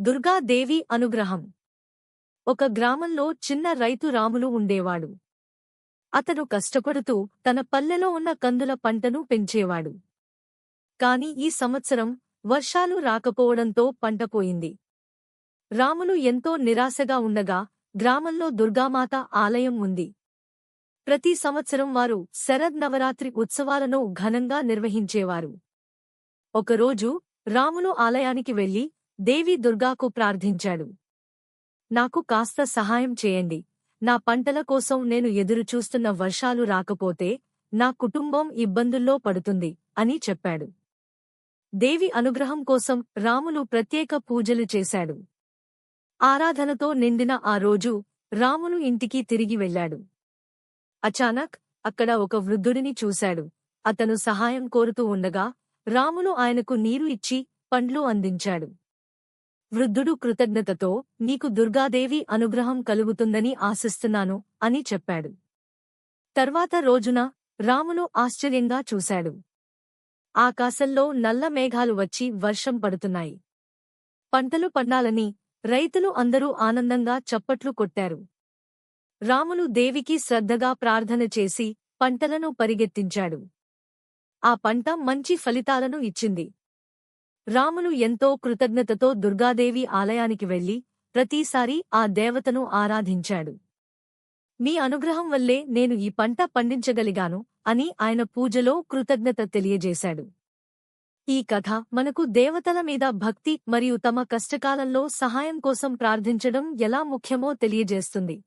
దుర్గాదేవి అనుగ్రహం. ఒక గ్రామంలో చిన్న రైతు రాములు ఉండేవాడు. అతను కష్టపడుతూ తన పల్లెలో ఉన్న కందుల పంటను పెంచేవాడు. కాని ఈ సంవత్సరం వర్షాలు రాకపోవడంతో పంట పోయింది. రాములు ఎంతో నిరాశగా ఉండగా గ్రామంలో దుర్గామాత ఆలయం ఉంది. ప్రతి సంవత్సరం వారు శరద్ నవరాత్రి ఉత్సవాలను ఘనంగా నిర్వహించేవారు. ఒకరోజు రాములు ఆలయానికి వెళ్లి దేవి దుర్గాకు ప్రార్థించాడు. నాకు కాస్త సహాయం చేయండి. నా పంటల కోసం నేను ఎదురుచూస్తున్న వర్షాలు రాకపోతే నా కుటుంబం ఇబ్బందుల్లో పడుతుంది అని చెప్పాడు. దేవి అనుగ్రహం కోసం రాములు ప్రత్యేక పూజలు చేశాడు. ఆరాధనతో నిండిన ఆ రోజు రాములు ఇంటికి తిరిగి వెళ్లాడు. అచానక్ అక్కడ ఒక వృద్ధుడిని చూశాడు. అతను సహాయం కోరుతూ ఉండగా రాములు ఆయనకు నీరు ఇచ్చి పండ్లు అందించాడు. వృద్ధుడు కృతజ్ఞతతో నీకు దుర్గాదేవి అనుగ్రహం కలుగుతుందని ఆశిస్తున్నాను అని చెప్పాడు. తర్వాత రోజున రాములు ఆశ్చర్యంగా చూశాడు. ఆకాశంలో నల్ల మేఘాలు వచ్చి వర్షం పడుతున్నాయి. పంటలు పండాలని రైతులు అందరూ ఆనందంగా చప్పట్లు కొట్టారు. రాములు దేవికి శ్రద్ధగా ప్రార్థన చేసి పంటలను పరిగెత్తించాడు. ఆ పంట మంచి ఫలితాలను ఇచ్చింది. రాములు ఎంతో కృతజ్ఞతతో దుర్గాదేవి ఆలయానికి వెళ్లి ప్రతిసారీ ఆ దేవతను ఆరాధించాడు. మీ అనుగ్రహం వల్లే నేను ఈ పంట పండించగలిగాను అని ఆయన పూజలో కృతజ్ఞత తెలియజేశాడు. ఈ కథ మనకు దేవతల మీద భక్తి మరియు తమ కష్టకాలంలో సహాయం కోసం ప్రార్థించడం ఎలా ముఖ్యమో తెలియజేస్తుంది.